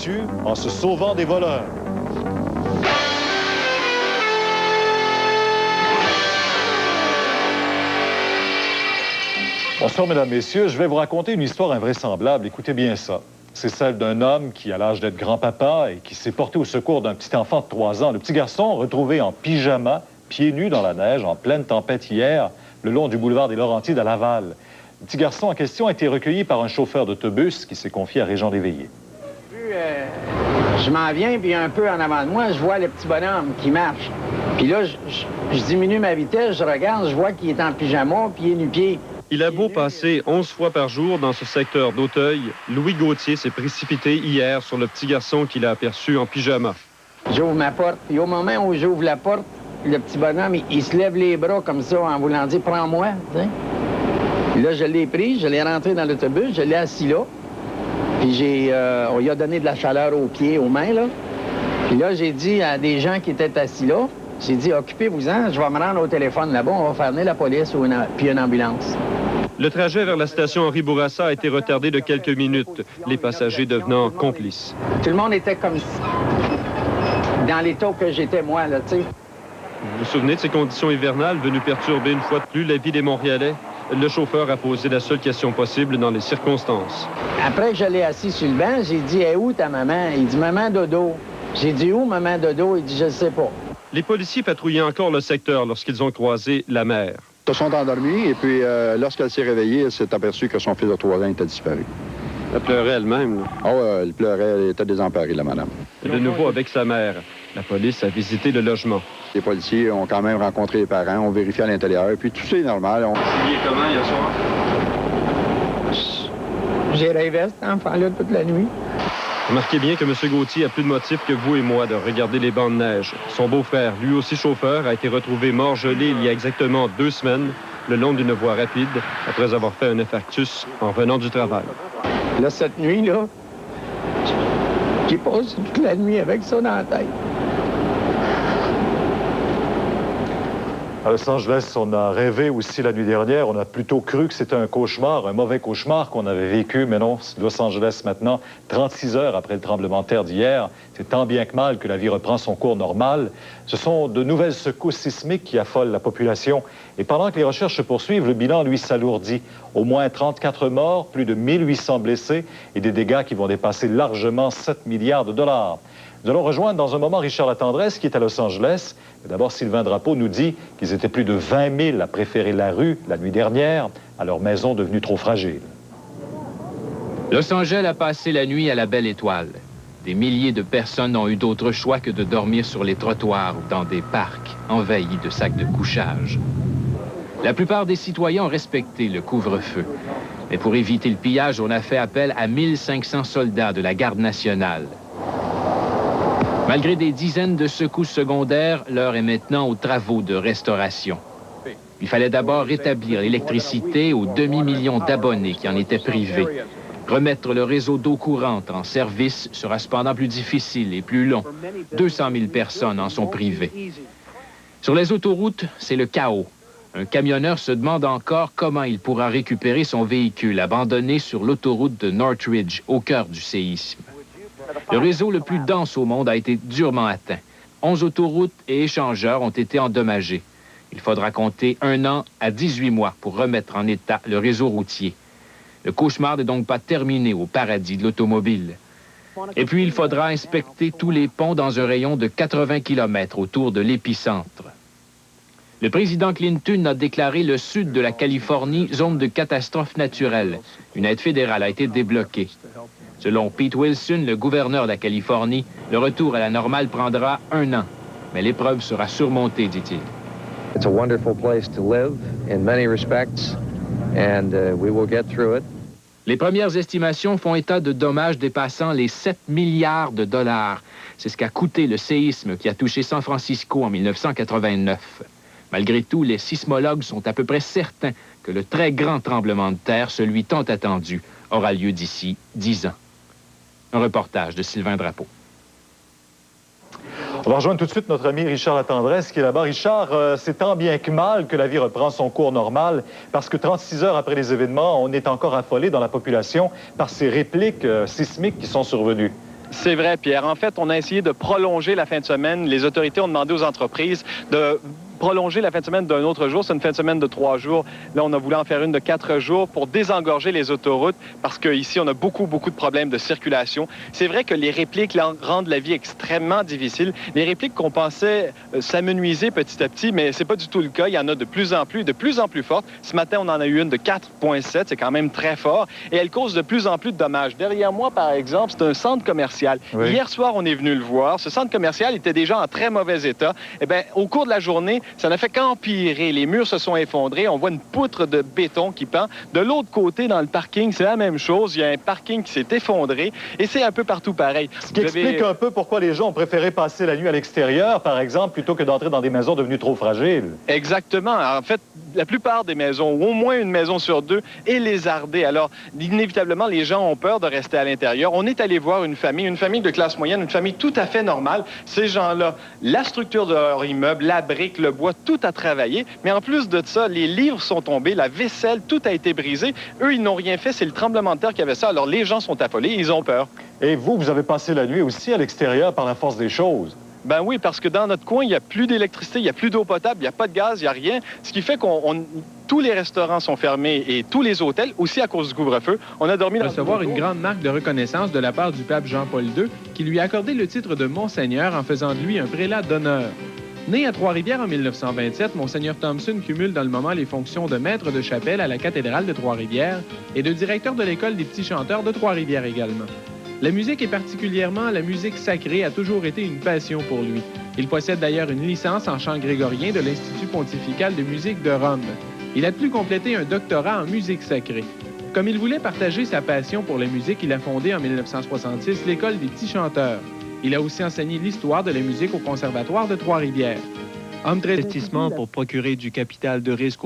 battu en se sauvant des voleurs. Bonsoir, mesdames, messieurs. Je vais vous raconter une histoire invraisemblable. Écoutez bien ça. C'est celle d'un homme qui a l'âge d'être grand-papa et qui s'est porté au secours d'un petit enfant de 3 ans. Le petit garçon, retrouvé en pyjama, pieds nus dans la neige, en pleine tempête hier, le long du boulevard des Laurentides à Laval. Le petit garçon en question a été recueilli par un chauffeur d'autobus qui s'est confié à Régent Léveillé. Je m'en viens, puis un peu en avant de moi, je vois le petit bonhomme qui marche. Puis là, je diminue ma vitesse, je regarde, je vois qu'il est en pyjama, pieds nus-pieds. Il a beau passer 11 fois par jour dans ce secteur d'Auteuil, Louis Gauthier s'est précipité hier sur le petit garçon qu'il a aperçu en pyjama. J'ouvre ma porte, puis au moment où j'ouvre la porte, le petit bonhomme, il se lève les bras comme ça en voulant dire « Prends-moi ». Là, je l'ai pris, je l'ai rentré dans l'autobus, je l'ai assis là. Puis on lui a donné de la chaleur aux pieds, aux mains, là. Puis là, j'ai dit à des gens qui étaient assis là, j'ai dit « Occupez-vous-en, je vais me rendre au téléphone là-bas, on va faire venir la police ou puis une ambulance ». Le trajet vers la station Henri Bourassa a été retardé de quelques minutes, les passagers devenant complices. Tout le monde était comme dans l'état que j'étais moi, là, tu sais. Vous vous souvenez de ces conditions hivernales venues perturber une fois de plus la vie des Montréalais? Le chauffeur a posé la seule question possible dans les circonstances. Après que je l'ai assis sur le banc, j'ai dit « Où ta maman? » Il dit « Maman dodo ». J'ai dit « Où, maman dodo? » Il dit « Je ne sais pas ». Les policiers patrouillaient encore le secteur lorsqu'ils ont croisé la mère. Ils se sont endormis et puis lorsqu'elle s'est réveillée, elle s'est aperçue que son fils de 3 ans était disparu. Elle pleurait elle-même. Ah oui, elle pleurait, elle était désemparée, la madame. De nouveau avec sa mère, la police a visité le logement. Les policiers ont quand même rencontré les parents, ont vérifié à l'intérieur, puis tout ça est normal. Il est comment hier soir? J'ai rêvé à cet enfant-là toute la nuit. Remarquez bien que M. Gauthier a plus de motif que vous et moi de regarder les bancs de neige. Son beau-frère, lui aussi chauffeur, a été retrouvé mort gelé il y a exactement 2 semaines, le long d'une voie rapide, après avoir fait un infarctus en revenant du travail. Là, cette nuit-là, j'ai passé toute la nuit avec ça dans la tête. À Los Angeles, on a rêvé aussi la nuit dernière. On a plutôt cru que c'était un cauchemar, un mauvais cauchemar qu'on avait vécu. Mais non, Los Angeles maintenant, 36 heures après le tremblement de terre d'hier. C'est tant bien que mal que la vie reprend son cours normal. Ce sont de nouvelles secousses sismiques qui affolent la population. Et pendant que les recherches se poursuivent, le bilan, lui, s'alourdit. Au moins 34 morts, plus de 1800 blessés et des dégâts qui vont dépasser largement 7 milliards de dollars. Nous allons rejoindre dans un moment Richard Latendresse qui est à Los Angeles. Mais d'abord, Sylvain Drapeau nous dit qu'ils étaient plus de 20 000 à préférer la rue la nuit dernière à leur maison devenue trop fragile. Los Angeles a passé la nuit à la Belle Étoile. Des milliers de personnes n'ont eu d'autre choix que de dormir sur les trottoirs ou dans des parcs envahis de sacs de couchage. La plupart des citoyens ont respecté le couvre-feu. Mais pour éviter le pillage, on a fait appel à 1500 soldats de la Garde nationale. Malgré des dizaines de secousses secondaires, l'heure est maintenant aux travaux de restauration. Il fallait d'abord rétablir l'électricité aux demi-million d'abonnés qui en étaient privés. Remettre le réseau d'eau courante en service sera cependant plus difficile et plus long. 200 000 personnes en sont privées. Sur les autoroutes, c'est le chaos. Un camionneur se demande encore comment il pourra récupérer son véhicule abandonné sur l'autoroute de Northridge, au cœur du séisme. Le réseau le plus dense au monde a été durement atteint. 11 autoroutes et échangeurs ont été endommagés. Il faudra compter 1 an à 18 mois pour remettre en état le réseau routier. Le cauchemar n'est donc pas terminé au paradis de l'automobile. Et puis, il faudra inspecter tous les ponts dans un rayon de 80 km autour de l'épicentre. Le président Clinton a déclaré le sud de la Californie zone de catastrophe naturelle. Une aide fédérale a été débloquée. Selon Pete Wilson, le gouverneur de la Californie, le retour à la normale prendra 1 an. Mais l'épreuve sera surmontée, dit-il. It's a wonderful place to live in many respects, and we will get through it. Les premières estimations font état de dommages dépassant les 7 milliards de dollars. C'est ce qu'a coûté le séisme qui a touché San Francisco en 1989. Malgré tout, les sismologues sont à peu près certains que le très grand tremblement de terre, celui tant attendu, aura lieu d'ici 10 ans. Un reportage de Sylvain Drapeau. On va rejoindre tout de suite notre ami Richard Latendresse qui est là-bas. Richard, c'est tant bien que mal que la vie reprend son cours normal parce que 36 heures après les événements, on est encore affolé dans la population par ces répliques sismiques qui sont survenues. C'est vrai, Pierre. En fait, on a essayé de prolonger la fin de semaine. Les autorités ont demandé aux entreprises de prolonger la fin de semaine d'un autre jour. C'est une fin de semaine de 3 jours. Là, on a voulu en faire une de 4 jours pour désengorger les autoroutes parce qu'ici, on a beaucoup de problèmes de circulation. C'est vrai que les répliques rendent la vie extrêmement difficile. Les répliques qu'on pensait s'amenuiser petit à petit, mais c'est pas du tout le cas. Il y en a de plus en plus fortes. Ce matin, on en a eu une de 4,7. C'est quand même très fort. Et elle cause de plus en plus de dommages. Derrière moi, par exemple, c'est un centre commercial. Oui. Hier soir, on est venu le voir. Ce centre commercial était déjà en très mauvais état. Eh bien, au cours de la journée, ça n'a fait qu'empirer. Les murs se sont effondrés. On voit une poutre de béton qui pend. De l'autre côté, dans le parking, c'est la même chose. Il y a un parking qui s'est effondré et c'est un peu partout pareil. Ce qui explique un peu pourquoi les gens ont préféré passer la nuit à l'extérieur, par exemple, plutôt que d'entrer dans des maisons devenues trop fragiles. Exactement. En fait, la plupart des maisons, ou au moins une maison sur 2, est lézardée. Alors, inévitablement, les gens ont peur de rester à l'intérieur. On est allé voir une famille de classe moyenne, une famille tout à fait normale. Ces gens-là, la structure de leur immeuble, la brique, le bois, tout a travaillé. Mais en plus de ça, les livres sont tombés, la vaisselle, tout a été brisé. Eux, ils n'ont rien fait. C'est le tremblement de terre qui avait ça. Alors, les gens sont affolés, ils ont peur. Et vous avez passé la nuit aussi à l'extérieur par la force des choses. Ben oui, parce que dans notre coin, il n'y a plus d'électricité, il n'y a plus d'eau potable, il n'y a pas de gaz, il n'y a rien. Ce qui fait tous les restaurants sont fermés et tous les hôtels, aussi à cause du couvre-feu. On a dormi dans recevoir une grande marque de reconnaissance de la part du pape Jean-Paul II, qui lui a accordé le titre de Monseigneur en faisant de lui un prélat d'honneur. Né à Trois-Rivières en 1927, Monseigneur Thompson cumule dans le moment les fonctions de maître de chapelle à la cathédrale de Trois-Rivières et de directeur de l'école des petits chanteurs de Trois-Rivières également. La musique et particulièrement la musique sacrée a toujours été une passion pour lui. Il possède d'ailleurs une licence en chant grégorien de l'Institut pontifical de musique de Rome. Il a de plus complété un doctorat en musique sacrée. Comme il voulait partager sa passion pour la musique, il a fondé en 1966 l'École des petits chanteurs. Il a aussi enseigné l'histoire de la musique au Conservatoire de Trois-Rivières. Homme très investissement pour procurer du capital de risque